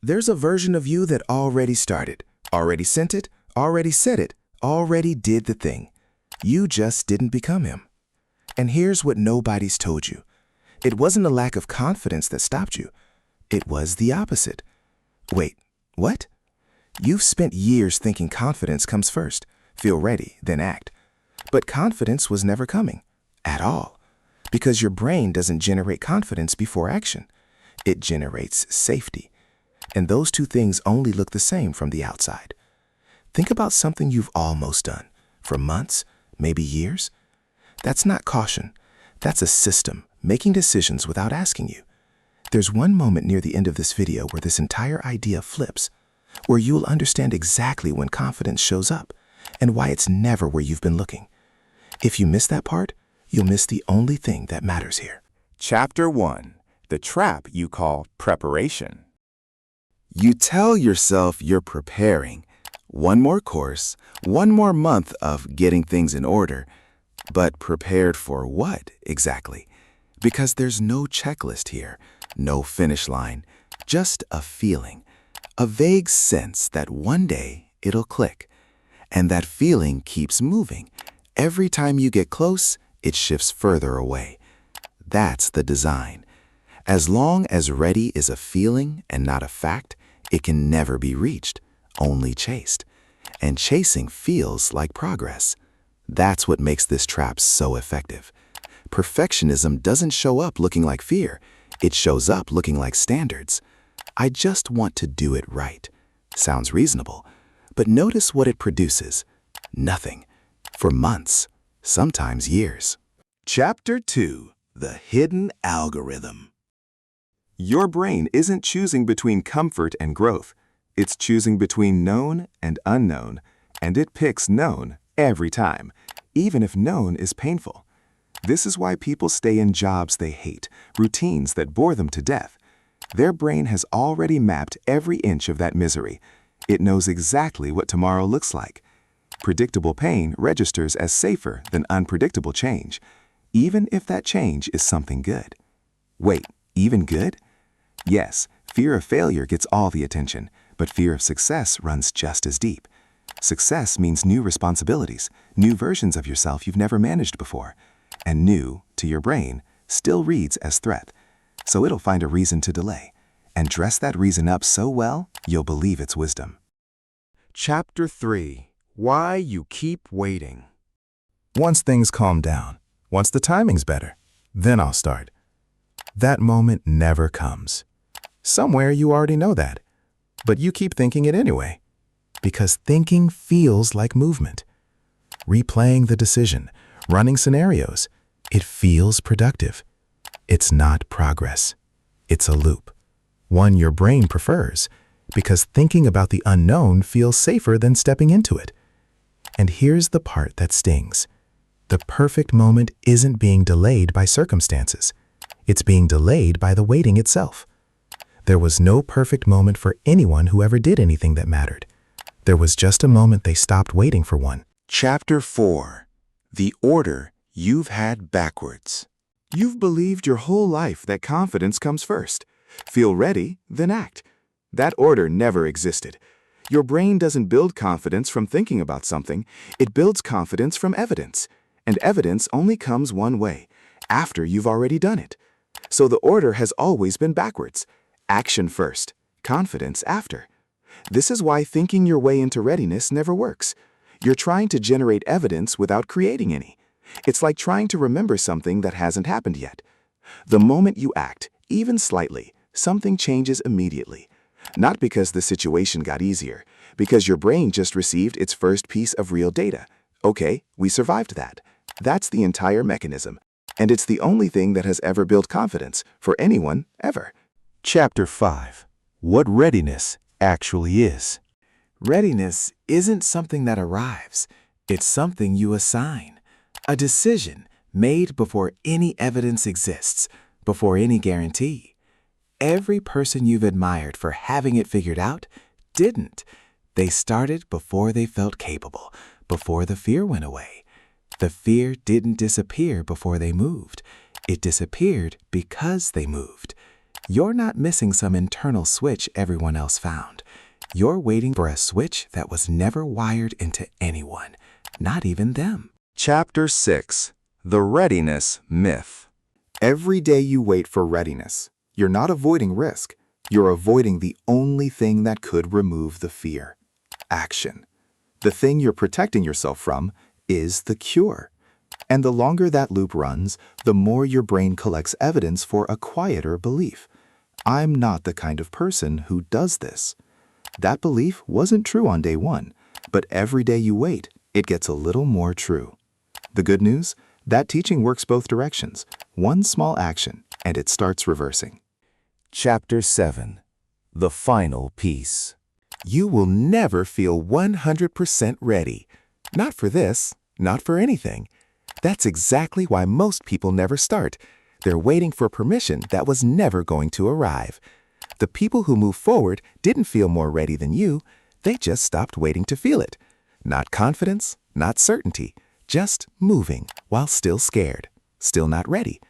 There's a version of you that already started, already sent it, already said it, already did the thing. You just didn't become him. And here's what nobody's told you. It wasn't a lack of confidence that stopped you. It was the opposite. Wait, what? You've spent years thinking confidence comes first. Feel ready, then act. But confidence was never coming. At all. Because your brain doesn't generate confidence before action. It generates safety. And those two things only look the same from the outside. Think about something you've almost done. For months, maybe years. That's not caution. That's a system making decisions without asking you. There's one moment near the end of this video where this entire idea flips, where you'll understand exactly when confidence shows up and why it's never where you've been looking. If you miss that part, you'll miss the only thing that matters here. Chapter 1. The trap you call preparation. You tell yourself you're preparing. One more course, one more month of getting things in order. But prepared for what exactly? Because there's no checklist here, no finish line, just a feeling, a vague sense that one day it'll click. And that feeling keeps moving. Every time you get close, it shifts further away. That's the design. As long as ready is a feeling and not a fact, it can never be reached, only chased. And chasing feels like progress. That's what makes this trap so effective. Perfectionism doesn't show up looking like fear. It shows up looking like standards. I just want to do it right. Sounds reasonable. But notice what it produces. Nothing. For months, sometimes years. Chapter 2. The Hidden Algorithm. Your brain isn't choosing between comfort and growth. It's choosing between known and unknown, and it picks known every time, even if known is painful. This is why people stay in jobs they hate, routines that bore them to death. Their brain has already mapped every inch of that misery. It knows exactly what tomorrow looks like. Predictable pain registers as safer than unpredictable change, even if that change is something good. Wait, even good? Yes, fear of failure gets all the attention, but fear of success runs just as deep. Success means new responsibilities, new versions of yourself you've never managed before. And new, to your brain, still reads as threat. So it'll find a reason to delay, and dress that reason up so well, you'll believe it's wisdom. Chapter 3. Why you keep waiting. Once things calm down, once the timing's better, then I'll start. That moment never comes. Somewhere you already know that, but you keep thinking it anyway. Because thinking feels like movement. Replaying the decision, running scenarios, it feels productive. It's not progress. It's a loop. One your brain prefers, because thinking about the unknown feels safer than stepping into it. And here's the part that stings. The perfect moment isn't being delayed by circumstances. It's being delayed by the waiting itself. There was no perfect moment for anyone who ever did anything that mattered. There was just a moment they stopped waiting for one. Chapter 4. The order you've had backwards. You've believed your whole life that confidence comes first. Feel ready, then act. That order never existed. Your brain doesn't build confidence from thinking about something. It builds confidence from evidence. And evidence only comes one way, after you've already done it. So the order has always been backwards. Action first, confidence after. This is why thinking your way into readiness never works. You're trying to generate evidence without creating any. It's like trying to remember something that hasn't happened yet. The moment you act, even slightly, something changes immediately. Not because the situation got easier, because your brain just received its first piece of real data. Okay, we survived that. That's the entire mechanism. And it's the only thing that has ever built confidence for anyone, ever. Chapter 5. What readiness actually is. Readiness isn't something that arrives. It's something you assign. A decision made before any evidence exists, before any guarantee. Every person you've admired for having it figured out didn't. They started before they felt capable, before the fear went away. The fear didn't disappear before they moved. It disappeared because they moved. You're not missing some internal switch everyone else found. You're waiting for a switch that was never wired into anyone, not even them. Chapter 6. The Readiness Myth. Every day you wait for readiness, you're not avoiding risk. You're avoiding the only thing that could remove the fear: action. The thing you're protecting yourself from is the cure. And the longer that loop runs, the more your brain collects evidence for a quieter belief. I'm not the kind of person who does this. That belief wasn't true on day one, but every day you wait, it gets a little more true. The good news? That teaching works both directions. One small action, and it starts reversing. Chapter 7. The Final Piece. You will never feel 100% ready. Not for this, not for anything. That's exactly why most people never start. They're waiting for permission that was never going to arrive. The people who move forward didn't feel more ready than you. They just stopped waiting to feel it. Not confidence, not certainty, just moving while still scared, still not ready.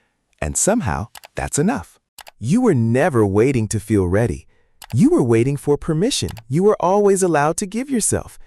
And somehow, that's enough. You were never waiting to feel ready. You were waiting for permission you were always allowed to give yourself.